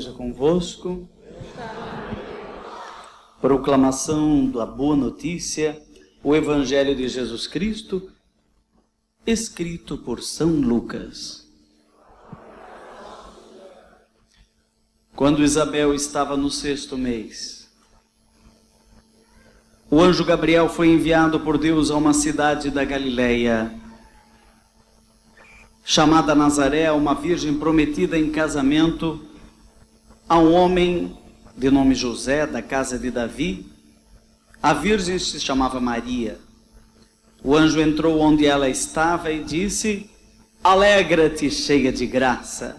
Seja convosco. Proclamação da boa notícia, o Evangelho de Jesus Cristo, escrito por São Lucas. Quando Isabel estava no 6º mês, o anjo Gabriel foi enviado por Deus a uma cidade da Galileia, chamada Nazaré, a uma virgem prometida em casamento a um homem de nome José, da casa de Davi. A virgem se chamava Maria. O anjo entrou onde ela estava e disse: Alegra-te, cheia de graça,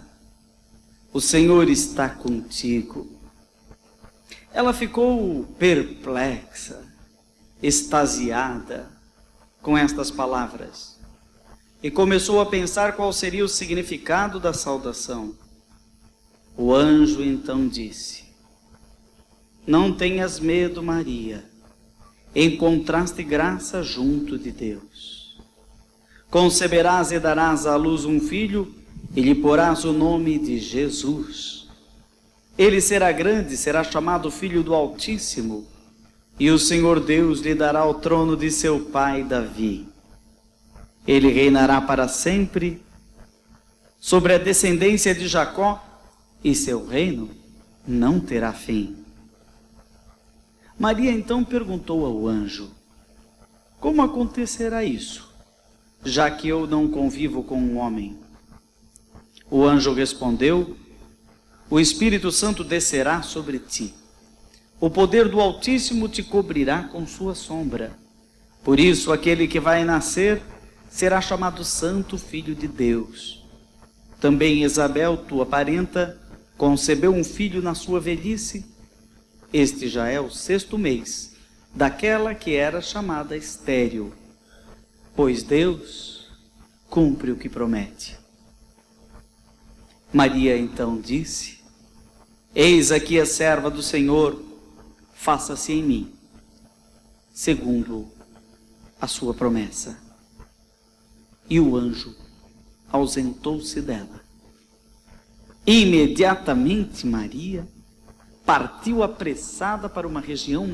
o Senhor está contigo. Ela ficou perplexa, extasiada com estas palavras e começou a pensar qual seria o significado da saudação. O anjo então disse: Não tenhas medo, Maria, encontraste graça junto de Deus. Conceberás e darás à luz um filho, e lhe porás o nome de Jesus. Ele será grande, será chamado Filho do Altíssimo, e o Senhor Deus lhe dará o trono de seu pai Davi. Ele reinará para sempre sobre a descendência de Jacó, e seu reino não terá fim. Maria então perguntou ao anjo: Como acontecerá isso, já que eu não convivo com um homem? O anjo respondeu: O Espírito Santo descerá sobre ti. O poder do Altíssimo te cobrirá com sua sombra. Por isso, aquele que vai nascer será chamado Santo Filho de Deus. Também Isabel, tua parenta, concebeu um filho na sua velhice. Este já é o 6º mês daquela que era chamada estéril, pois Deus cumpre o que promete. Maria então disse: Eis aqui a serva do Senhor, faça-se em mim segundo a sua promessa. E o anjo ausentou-se dela. Imediatamente Maria partiu apressada para uma região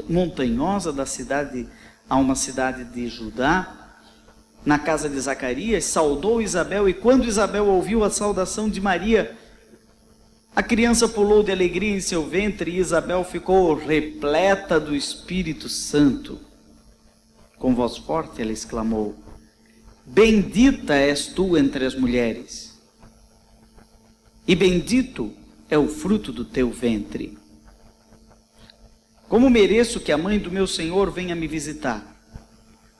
montanhosa da cidade, a uma cidade de Judá, na casa de Zacarias, saudou Isabel, e quando Isabel ouviu a saudação de Maria, a criança pulou de alegria em seu ventre, e Isabel ficou repleta do Espírito Santo. Com voz forte ela exclamou: Bendita és tu entre as mulheres, e bendito é o fruto do teu ventre. Como mereço que a mãe do meu Senhor venha me visitar?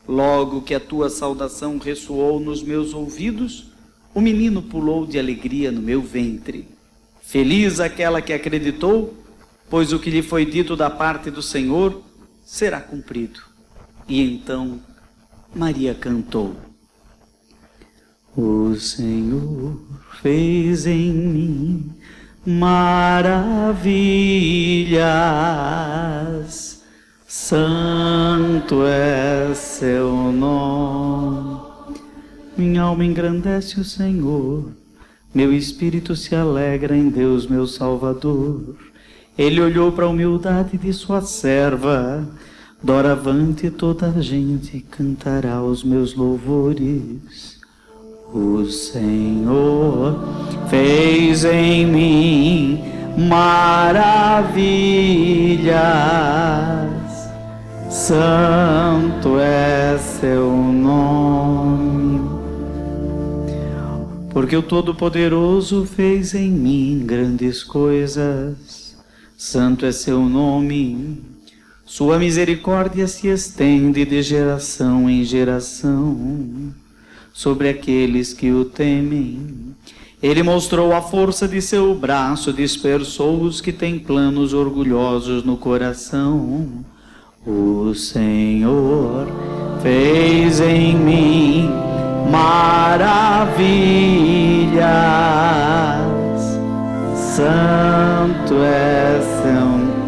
Logo que a tua saudação ressoou nos meus ouvidos, o menino pulou de alegria no meu ventre. Feliz aquela que acreditou, pois o que lhe foi dito da parte do Senhor será cumprido. E então Maria cantou: O Senhor fez em mim maravilhas, santo é seu nome. Minha alma engrandece o Senhor, meu espírito se alegra em Deus meu Salvador. Ele olhou para a humildade de sua serva, doravante toda a gente cantará os meus louvores. O Senhor fez em mim maravilhas, santo é seu nome. Porque o Todo-Poderoso fez em mim grandes coisas, santo é seu nome. Sua misericórdia se estende de geração em geração sobre aqueles que o temem. Ele mostrou a força de seu braço, dispersou os que têm planos orgulhosos no coração. O Senhor fez em mim maravilhas, santo é seu nome.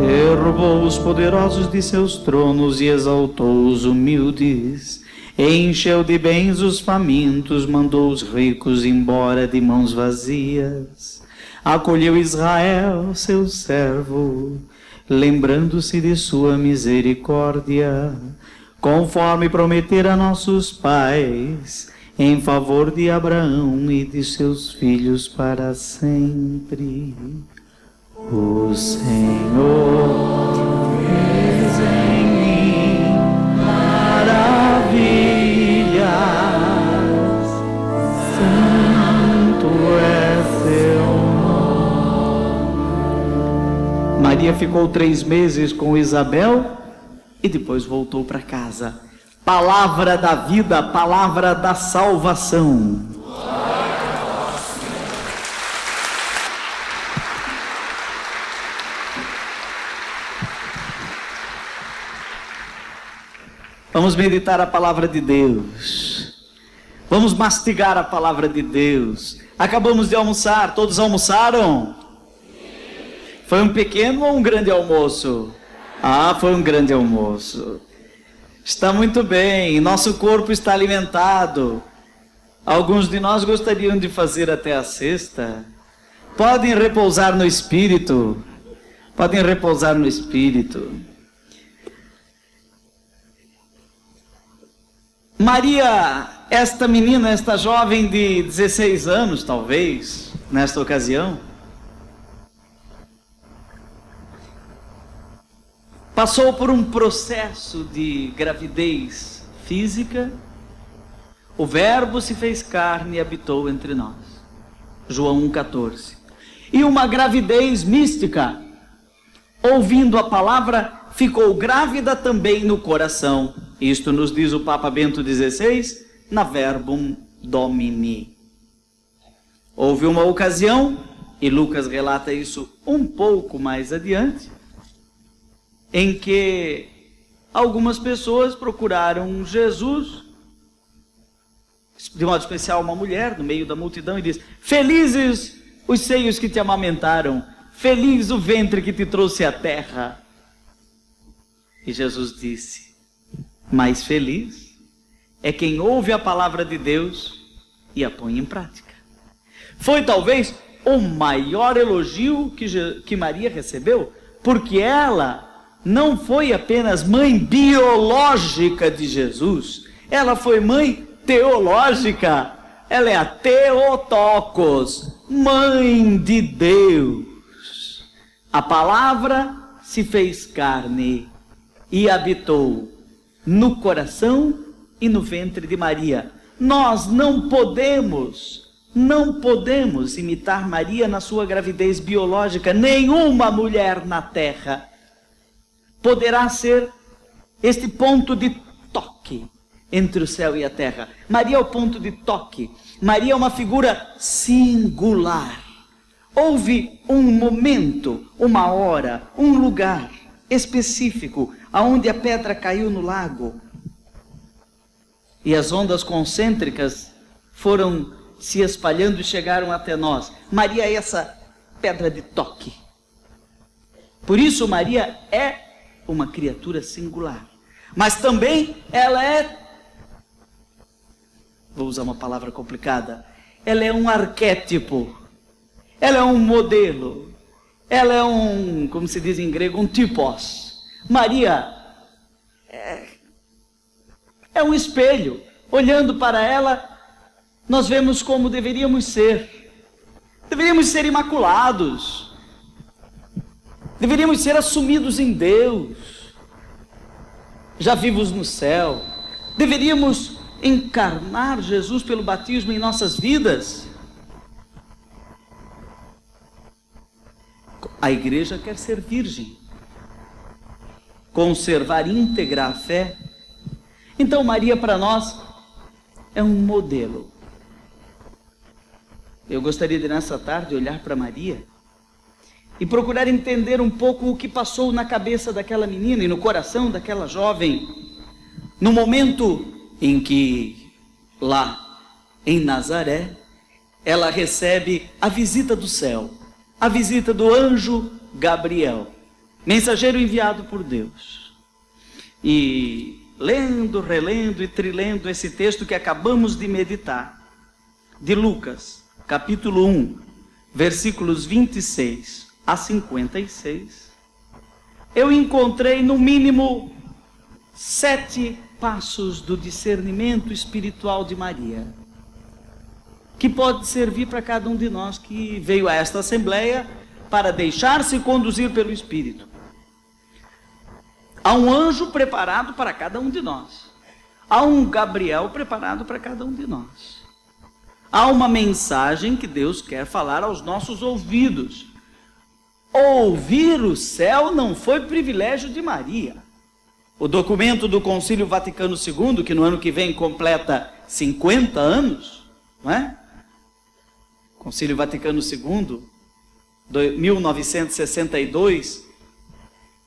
Derrubou os poderosos de seus tronos e exaltou os humildes. Encheu de bens os famintos, mandou os ricos embora de mãos vazias. Acolheu Israel, seu servo, lembrando-se de sua misericórdia, conforme prometera a nossos pais, em favor de Abraão e de seus filhos para sempre. O Senhor fez em mim maravilhas, santo é seu nome. Maria ficou 3 meses com Isabel e depois voltou para casa. Palavra da vida, palavra da salvação. Vamos meditar a palavra de Deus. Vamos mastigar a palavra de Deus. Acabamos de almoçar. Todos almoçaram? Foi um pequeno ou um grande almoço? Ah, foi um grande almoço. Está muito bem. Nosso corpo está alimentado. Alguns de nós gostariam de fazer até a sexta. Podem repousar no Espírito. Podem repousar no Espírito. Maria, esta menina, esta jovem de 16 anos, talvez, nesta ocasião, passou por um processo de gravidez física. O Verbo se fez carne e habitou entre nós. João 1,14. E uma gravidez mística. Ouvindo a palavra, ficou grávida também no coração. Isto nos diz o Papa Bento XVI, na Verbum Domini. Houve uma ocasião, e Lucas relata isso um pouco mais adiante, em que algumas pessoas procuraram Jesus, de modo especial uma mulher, no meio da multidão, e disse: felizes os seios que te amamentaram, feliz o ventre que te trouxe à terra. E Jesus disse: mais feliz é quem ouve a palavra de Deus e a põe em prática. Foi talvez o maior elogio que Maria recebeu, porque ela não foi apenas mãe biológica de Jesus, ela foi mãe teológica. Ela é a Theotokos, mãe de Deus. A palavra se fez carne e habitou no coração e no ventre de Maria. Nós não podemos imitar Maria na sua gravidez biológica. Nenhuma mulher na terra poderá ser este ponto de toque entre o céu e a terra. Maria é o ponto de toque. Maria é uma figura singular. Houve um momento, uma hora, um lugar específico, aonde a pedra caiu no lago e as ondas concêntricas foram se espalhando e chegaram até nós. Maria é essa pedra de toque. Por isso Maria é uma criatura singular, mas também ela é, vou usar uma palavra complicada, ela é um arquétipo, ela é um modelo, ela é um, como se diz em grego, um typos. Maria é um espelho. Olhando para ela, nós vemos como deveríamos ser. Deveríamos ser imaculados. Deveríamos ser assumidos em Deus, já vivos no céu. Deveríamos encarnar Jesus pelo batismo em nossas vidas. A igreja quer ser virgem, conservar íntegra a fé. Então Maria para nós é um modelo. Eu gostaria de nessa tarde olhar para Maria e procurar entender um pouco o que passou na cabeça daquela menina e no coração daquela jovem, no momento em que lá em Nazaré ela recebe a visita do céu, a visita do anjo Gabriel, mensageiro enviado por Deus. E lendo, relendo e trilendo esse texto que acabamos de meditar, de Lucas, capítulo 1, versículos 26 a 56, eu encontrei no mínimo 7 passos do discernimento espiritual de Maria, que pode servir para cada um de nós que veio a esta assembleia para deixar-se conduzir pelo Espírito. Há um anjo preparado para cada um de nós. Há um Gabriel preparado para cada um de nós. Há uma mensagem que Deus quer falar aos nossos ouvidos. Ouvir o céu não foi privilégio de Maria. O documento do Concílio Vaticano II, que no ano que vem completa 50 anos, não é? Concílio Vaticano II, 1962,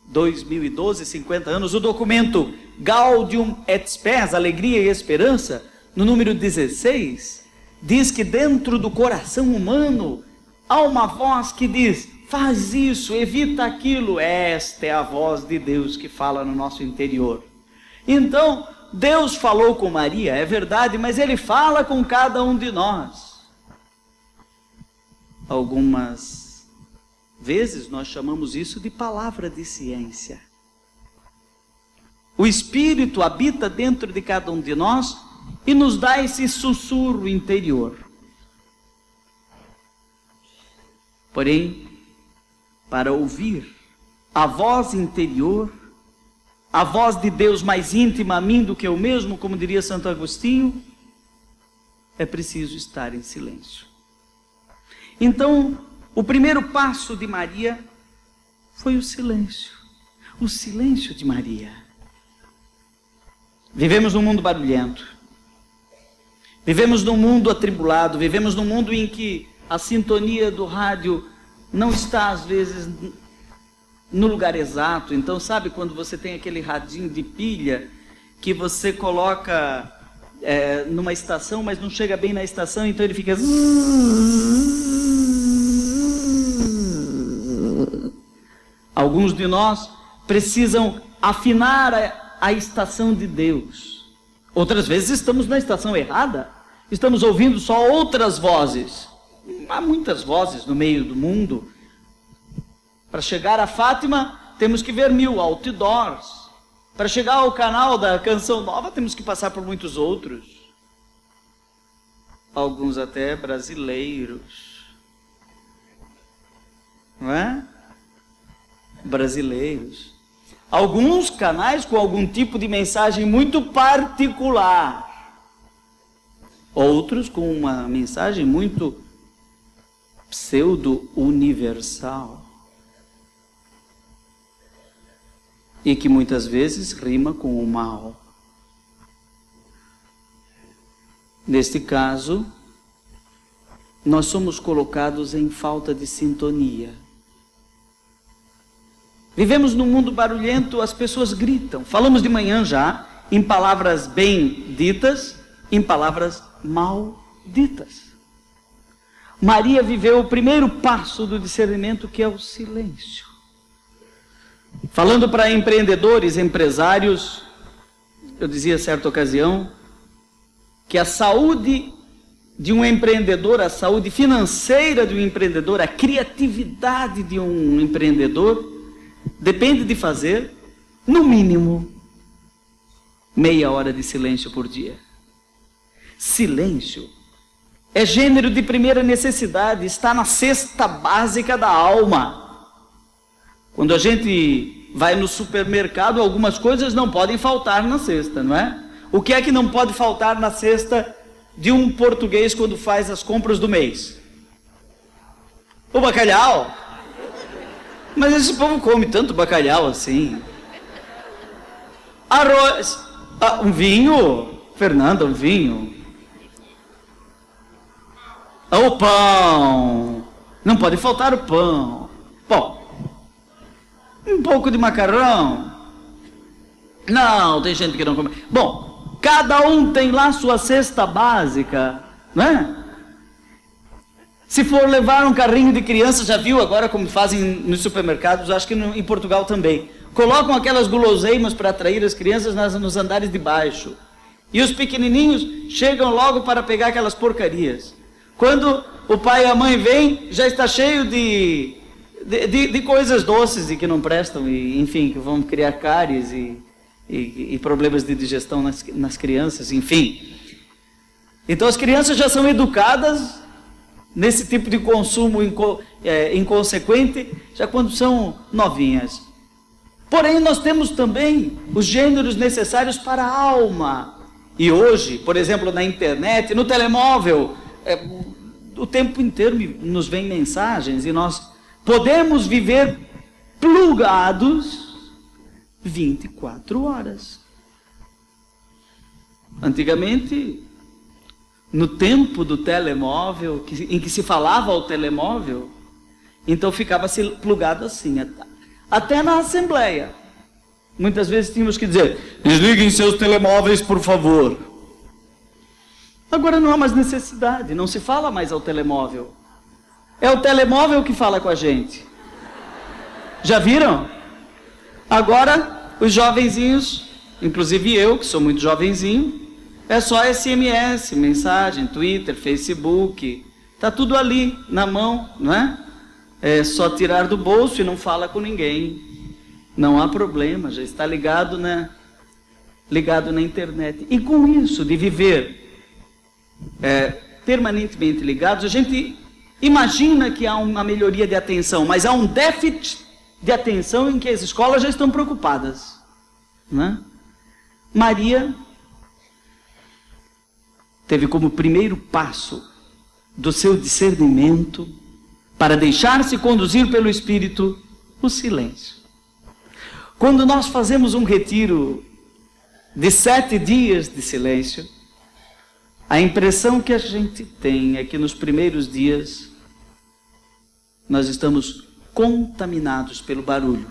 2012, 50 anos, o documento Gaudium et Spes, Alegria e Esperança, no número 16, diz que dentro do coração humano há uma voz que diz: faz isso, evita aquilo. Esta é a voz de Deus que fala no nosso interior. Então, Deus falou com Maria, é verdade, mas Ele fala com cada um de nós. Algumas vezes nós chamamos isso de palavra de ciência. O Espírito habita dentro de cada um de nós e nos dá esse sussurro interior. Porém, para ouvir a voz interior, a voz de Deus mais íntima a mim do que eu mesmo, como diria Santo Agostinho, é preciso estar em silêncio. Então, o primeiro passo de Maria foi o silêncio de Maria. Vivemos num mundo barulhento, vivemos num mundo atribulado, vivemos num mundo em que a sintonia do rádio não está, às vezes, no lugar exato. Então, sabe quando você tem aquele radinho de pilha que você coloca numa estação, mas não chega bem na estação, então ele fica... Alguns de nós precisam afinar a estação de Deus. Outras vezes estamos na estação errada. Estamos ouvindo só outras vozes. Há muitas vozes no meio do mundo. Para chegar a Fátima, temos que ver 1000 outdoors. Para chegar ao canal da Canção Nova, temos que passar por muitos outros. Alguns até brasileiros. Não é? Brasileiros. Alguns canais com algum tipo de mensagem muito particular. Outros com uma mensagem muito pseudo-universal. E que muitas vezes rima com o mal. Neste caso, nós somos colocados em falta de sintonia. Vivemos num mundo barulhento, as pessoas gritam. Falamos de manhã já em palavras bem ditas, em palavras mal ditas. Maria viveu o primeiro passo do discernimento, que é o silêncio. Falando para empreendedores, empresários, eu dizia certa ocasião que a saúde de um empreendedor, a saúde financeira de um empreendedor, a criatividade de um empreendedor depende de fazer, no mínimo, meia hora de silêncio por dia. Silêncio é gênero de primeira necessidade, está na cesta básica da alma. Quando a gente vai no supermercado, algumas coisas não podem faltar na cesta, não é? O que é que não pode faltar na cesta de um português quando faz as compras do mês? O bacalhau. Mas esse povo come tanto bacalhau assim. Arroz. Um vinho. Fernanda, um vinho. O pão. Não pode faltar o pão. Bom, um pouco de macarrão. Não, tem gente que não come. Bom, cada um tem lá sua cesta básica, não é? Se for levar um carrinho de criança, já viu agora como fazem nos supermercados, acho que em Portugal também. colocam aquelas guloseimas para atrair as crianças nos andares de baixo. E os pequenininhos chegam logo para pegar aquelas porcarias. Quando o pai e a mãe vêm, já está cheio de coisas doces e que não prestam, e, enfim, que vão criar cáries e problemas de digestão nas crianças, enfim. Então as crianças já são educadas nesse tipo de consumo inconsequente, já quando são novinhas. Porém, nós temos também os gêneros necessários para a alma. E hoje, por exemplo, na internet, no telemóvel, o tempo inteiro nos vem mensagens e nós podemos viver plugados 24 horas. Antigamente, no tempo do telemóvel, em que se falava ao telemóvel, então ficava-se plugado assim, até na assembleia. Muitas vezes tínhamos que dizer: desliguem seus telemóveis, por favor. Agora não há mais necessidade, não se fala mais ao telemóvel. É o telemóvel que fala com a gente. Já viram? Agora, os jovenzinhos, inclusive eu, que sou muito jovenzinho, é só SMS, mensagem, Twitter, Facebook, está tudo ali, na mão, não é? É só tirar do bolso e não fala com ninguém. Não há problema, já está ligado na internet. E com isso, de viver permanentemente ligados, a gente imagina que há uma melhoria de atenção, mas há um déficit de atenção em que as escolas já estão preocupadas, né? Maria teve como primeiro passo do seu discernimento para deixar-se conduzir pelo Espírito o silêncio. Quando nós fazemos um retiro de 7 dias de silêncio, a impressão que a gente tem é que nos primeiros dias nós estamos contaminados pelo barulho.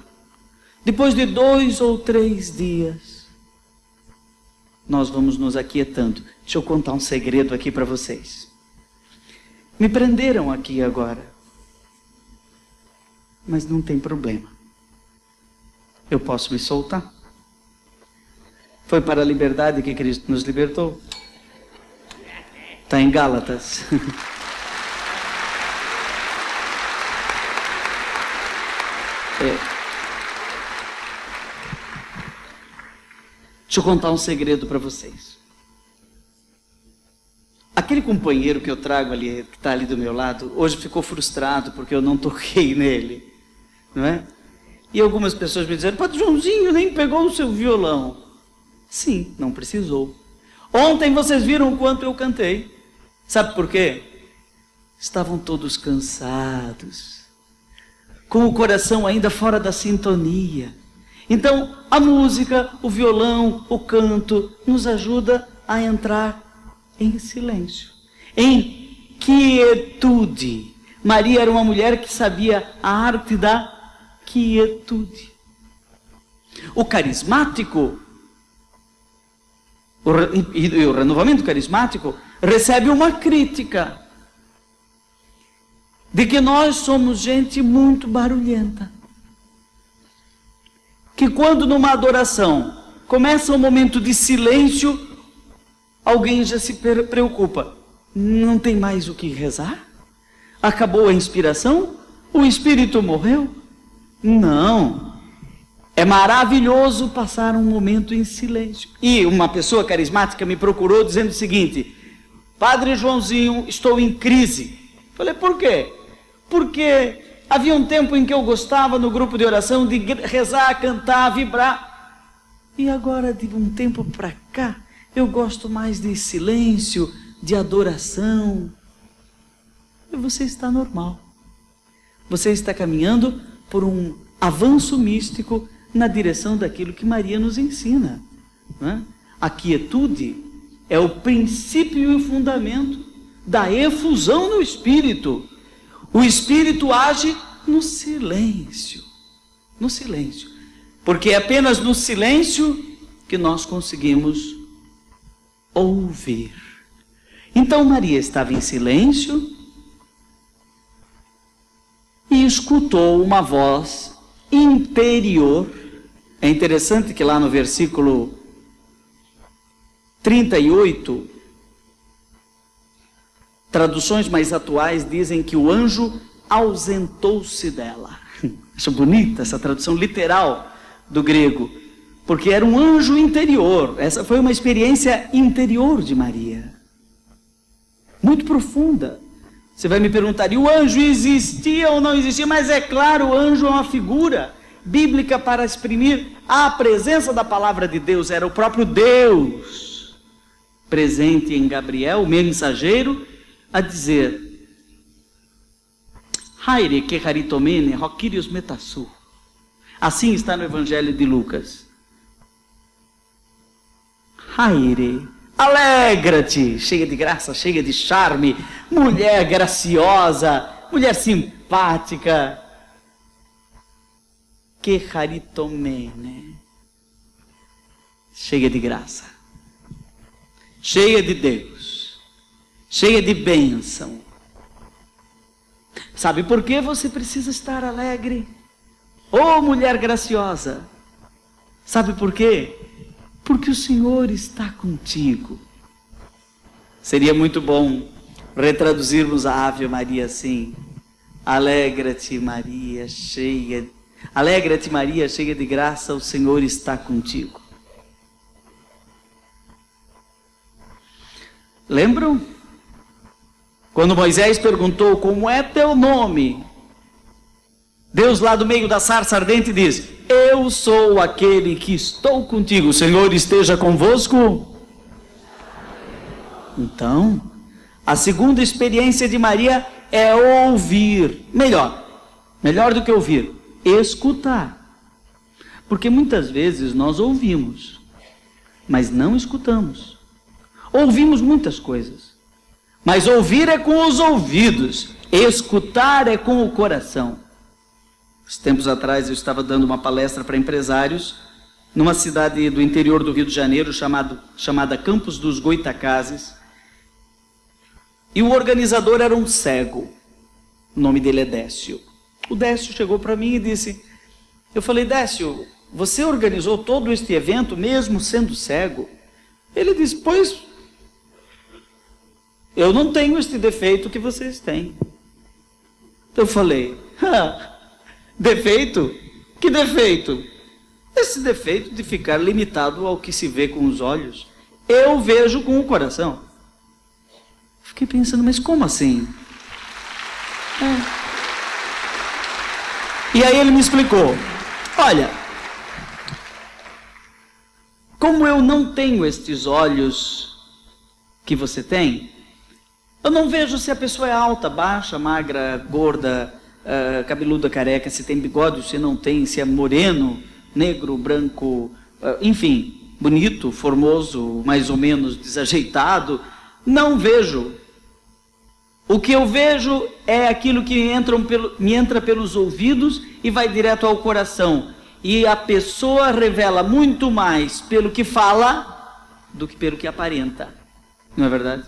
Depois de 2 ou 3 dias, nós vamos nos aquietando. Deixa eu contar um segredo aqui para vocês. Me prenderam aqui agora, mas não tem problema. Eu posso me soltar. Foi para a liberdade que Cristo nos libertou. Está em Gálatas. Deixa eu contar um segredo para vocês. Aquele companheiro que eu trago ali, que está ali do meu lado, hoje ficou frustrado porque eu não toquei nele, não é? E algumas pessoas me disseram: Padre Joãozinho nem pegou o seu violão. Sim, não precisou. Ontem vocês viram o quanto eu cantei. Sabe por quê? Estavam todos cansados, com o coração ainda fora da sintonia. Então, a música, o violão, o canto, nos ajuda a entrar em silêncio, em quietude. Maria era uma mulher que sabia a arte da quietude. O carismático, e o renovamento carismático, recebe uma crítica de que nós somos gente muito barulhenta. Que quando numa adoração começa um momento de silêncio, alguém já se preocupa. Não tem mais o que rezar? Acabou a inspiração? O Espírito morreu? Não. É maravilhoso passar um momento em silêncio. E uma pessoa carismática me procurou dizendo o seguinte: Padre Joãozinho, estou em crise. Falei: por quê? Porque havia um tempo em que eu gostava no grupo de oração de rezar, cantar, vibrar. E agora, de um tempo para cá, eu gosto mais de silêncio, de adoração. E você está normal. Você está caminhando por um avanço místico na direção daquilo que Maria nos ensina, né? A quietude é o princípio e o fundamento da efusão no Espírito. O Espírito age no silêncio. No silêncio. Porque é apenas no silêncio que nós conseguimos ouvir. Então Maria estava em silêncio e escutou uma voz interior É interessante que lá no versículo 38, traduções mais atuais dizem que o anjo ausentou-se dela. Acho bonita essa tradução literal do grego, porque era um anjo interior. Essa foi uma experiência interior de Maria, muito profunda. Você vai me perguntar, e o anjo existia ou não existia? Mas é claro, o anjo é uma figura bíblica para exprimir a presença da palavra de Deus. Era o próprio Deus presente em Gabriel, o mensageiro, a dizer: Haire que haritomene, roquirios metassu. Assim está no Evangelho de Lucas. Haire, alegra-te, cheia de graça, cheia de charme, mulher graciosa, mulher simpática. Que haritomene, cheia de graça, cheia de Deus, cheia de bênção. Sabe por que você precisa estar alegre? Oh, mulher graciosa! Sabe por quê? Porque o Senhor está contigo. Seria muito bom retraduzirmos a Ave Maria assim: alegra-te, Maria, cheia de graça, o Senhor está contigo. Lembram? Quando Moisés perguntou: como é teu nome? Deus lá do meio da sarça ardente diz: eu sou aquele que estou contigo. O Senhor esteja convosco. Então, a segunda experiência de Maria é ouvir. Melhor do que ouvir, escutar. Porque muitas vezes nós ouvimos, mas não escutamos. Ouvimos muitas coisas, mas ouvir é com os ouvidos, escutar é com o coração. Uns tempos atrás eu estava dando uma palestra para empresários numa cidade do interior do Rio de Janeiro chamada Campos dos Goitacazes. E o organizador era um cego. O nome dele é Décio. O Décio chegou para mim e disse, eu falei: Décio, você organizou todo este evento mesmo sendo cego? Ele disse: pois, eu não tenho este defeito que vocês têm. Eu falei: defeito? Que defeito? Esse defeito de ficar limitado ao que se vê com os olhos. Eu vejo com o coração. Fiquei pensando, mas como assim? E aí ele me explicou: olha, como eu não tenho estes olhos que você tem, eu não vejo se a pessoa é alta, baixa, magra, gorda, cabeluda, careca, se tem bigode, se não tem, se é moreno, negro, branco, enfim, bonito, formoso, mais ou menos desajeitado. Não vejo. O que eu vejo é aquilo que me entra pelos ouvidos e vai direto ao coração. E a pessoa revela muito mais pelo que fala do que pelo que aparenta. Não é verdade?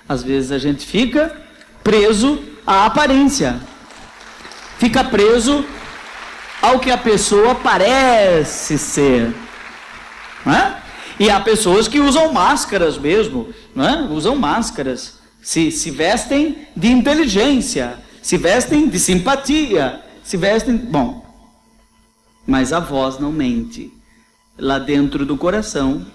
Às vezes a gente fica preso à aparência. Fica preso ao que a pessoa parece ser. Não é? E há pessoas que usam máscaras mesmo. Não é? Usam máscaras. Se vestem de inteligência, se vestem de simpatia, se vestem... Bom, mas a voz não mente. Lá dentro do coração,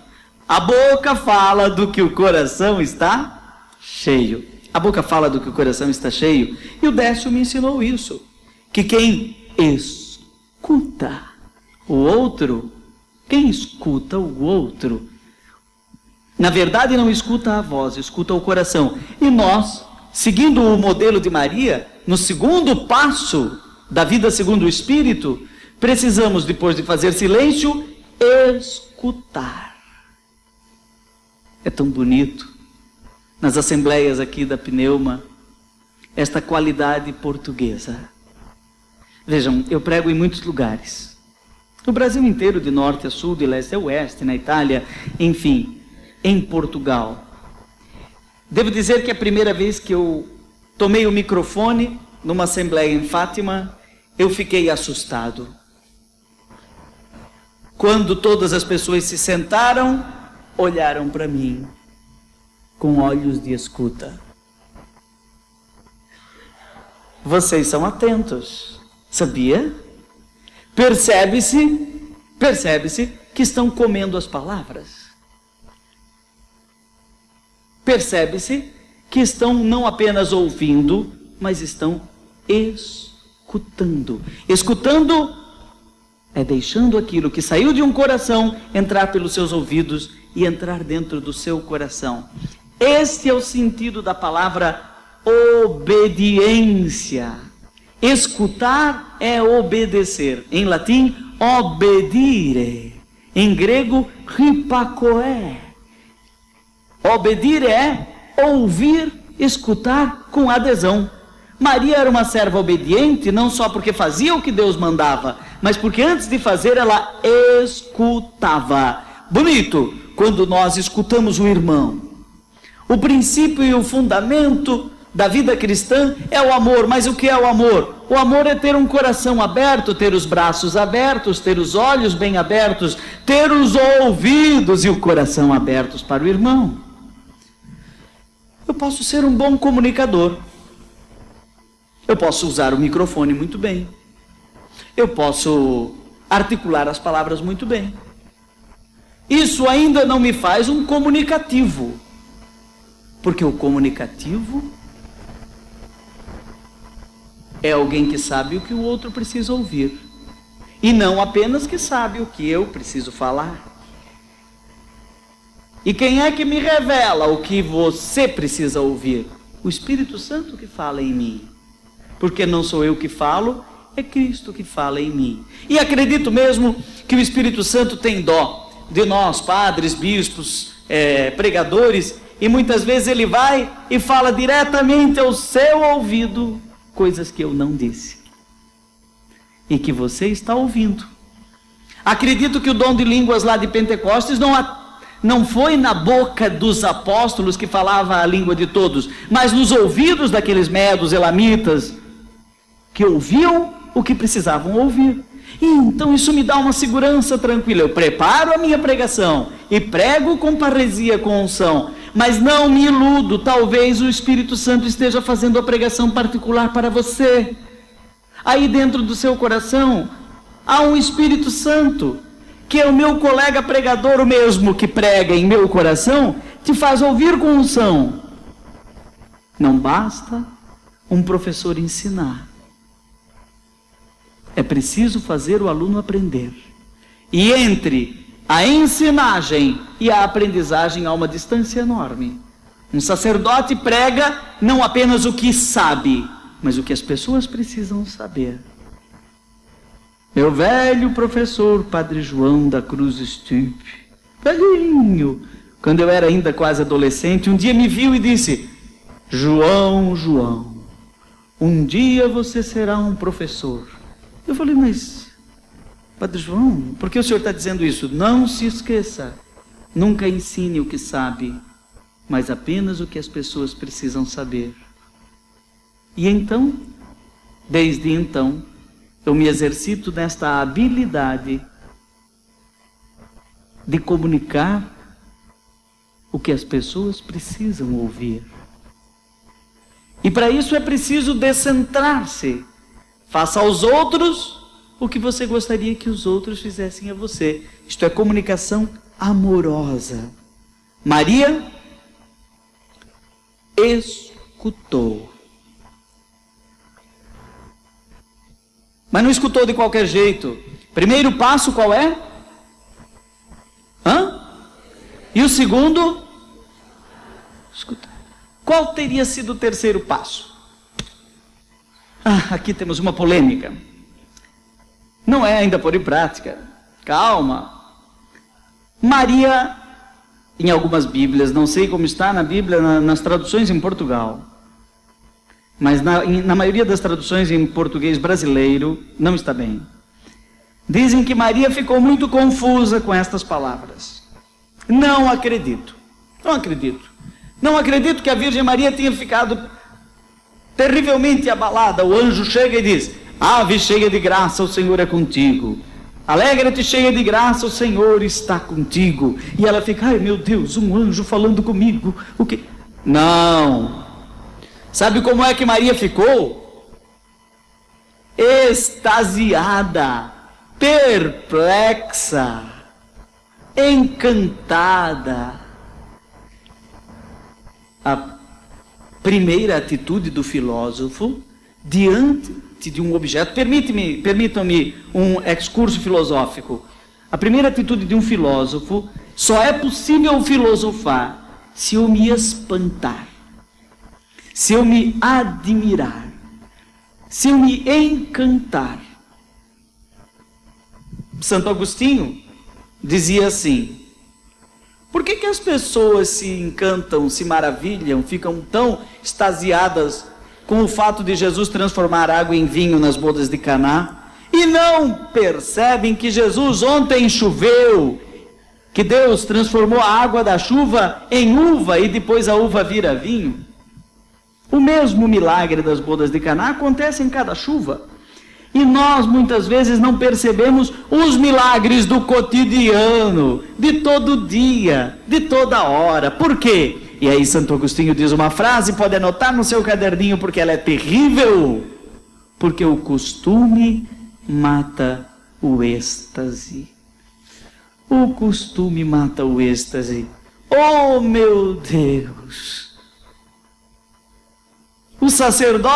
a boca fala do que o coração está cheio. A boca fala do que o coração está cheio. E o Décio me ensinou isso. Que quem escuta o outro, quem escuta o outro, na verdade não escuta a voz, escuta o coração. E nós, seguindo o modelo de Maria, no segundo passo da vida segundo o Espírito, precisamos, depois de fazer silêncio, escutar. É tão bonito, nas assembleias aqui da Pneuma, esta qualidade portuguesa. Vejam, eu prego em muitos lugares. No Brasil inteiro, de norte a sul, de leste a oeste, na Itália, enfim, em Portugal. Devo dizer que a primeira vez que eu tomei o microfone numa assembleia em Fátima, eu fiquei assustado. Quando todas as pessoas se sentaram, olharam para mim com olhos de escuta. Vocês são atentos, sabia? Percebe-se que estão comendo as palavras. Percebe-se que estão não apenas ouvindo, mas estão escutando. Escutando é deixando aquilo que saiu de um coração entrar pelos seus ouvidos e entrar dentro do seu coração. Este é o sentido da palavra obediência. Escutar é obedecer. Em latim, obedire. Em grego, hypakoé. Obedir é ouvir, escutar com adesão. Maria era uma serva obediente, não só porque fazia o que Deus mandava, mas porque antes de fazer ela escutava. Bonito quando nós escutamos o irmão. O princípio e o fundamento da vida cristã é o amor. Mas o que é o amor? O amor é ter um coração aberto, ter os braços abertos, ter os olhos bem abertos, ter os ouvidos e o coração abertos para o irmão. Eu posso ser um bom comunicador. Eu posso usar o microfone muito bem. Eu posso articular as palavras muito bem. Isso ainda não me faz um comunicativo. Porque o comunicativo é alguém que sabe o que o outro precisa ouvir. E não apenas que sabe o que eu preciso falar. E quem é que me revela o que você precisa ouvir? O Espírito Santo que fala em mim. Porque não sou eu que falo, é Cristo que fala em mim. E acredito mesmo que o Espírito Santo tem dó de nós, padres, bispos, pregadores, e muitas vezes ele vai e fala diretamente ao seu ouvido coisas que eu não disse e que você está ouvindo. Acredito que o dom de línguas lá de Pentecostes não foi na boca dos apóstolos que falava a língua de todos, mas nos ouvidos daqueles medos, elamitas, que ouviam o que precisavam ouvir. E então isso me dá uma segurança tranquila. Eu preparo a minha pregação e prego com parresia, com unção, mas não me iludo. Talvez o Espírito Santo esteja fazendo a pregação particular para você. Aí dentro do seu coração há um Espírito Santo, que é o meu colega pregador, o mesmo que prega em meu coração, te faz ouvir com unção. Não basta um professor ensinar. É preciso fazer o aluno aprender. E entre a ensinagem e a aprendizagem há uma distância enorme. Um sacerdote prega não apenas o que sabe, mas o que as pessoas precisam saber. Meu velho professor, Padre João da Cruz Stupp, velhinho, quando eu era ainda quase adolescente, um dia me viu e disse: João, João, um dia você será um professor. Eu falei: mas, Padre João, por que o senhor está dizendo isso? Não se esqueça, nunca ensine o que sabe, mas apenas o que as pessoas precisam saber. E então, desde então, eu me exercito nesta habilidade de comunicar o que as pessoas precisam ouvir. E para isso é preciso descentrar-se. Faça aos outros o que você gostaria que os outros fizessem a você. Isto é comunicação amorosa. Maria escutou. Mas não escutou de qualquer jeito. Primeiro passo qual é? E o segundo? Escutar. Qual teria sido o terceiro passo? Aqui temos uma polêmica. Não é ainda pôr em prática. Calma. Maria, em algumas Bíblias, não sei como está na Bíblia, nas traduções em Portugal, mas na maioria das traduções em português brasileiro, não está bem. Dizem que Maria ficou muito confusa com estas palavras. Não acredito. Não acredito. Não acredito que a Virgem Maria tenha ficado terrivelmente abalada. O anjo chega e diz: Ave cheia de graça, o Senhor é contigo. Alegra-te, cheia de graça, o Senhor está contigo. E ela fica, ai meu Deus, um anjo falando comigo. O que? Não. Sabe como é que Maria ficou? Extasiada, perplexa, encantada. A primeira atitude do filósofo diante de um objeto, permitam-me um excurso filosófico. A primeira atitude de um filósofo, só é possível filosofar se eu me espantar, se eu me admirar, se eu me encantar. Santo Agostinho dizia assim: por que as pessoas se encantam, se maravilham, ficam tão extasiadas com o fato de Jesus transformar água em vinho nas bodas de Caná, e não percebem que Jesus ontem choveu, que Deus transformou a água da chuva em uva e depois a uva vira vinho? O mesmo milagre das bodas de Caná acontece em cada chuva. E nós muitas vezes não percebemos os milagres do cotidiano, de todo dia, de toda hora. Por quê? E aí Santo Agostinho diz uma frase, pode anotar no seu caderninho porque ela é terrível. Porque o costume mata o êxtase. O costume mata o êxtase. Oh meu Deus! O sacerdote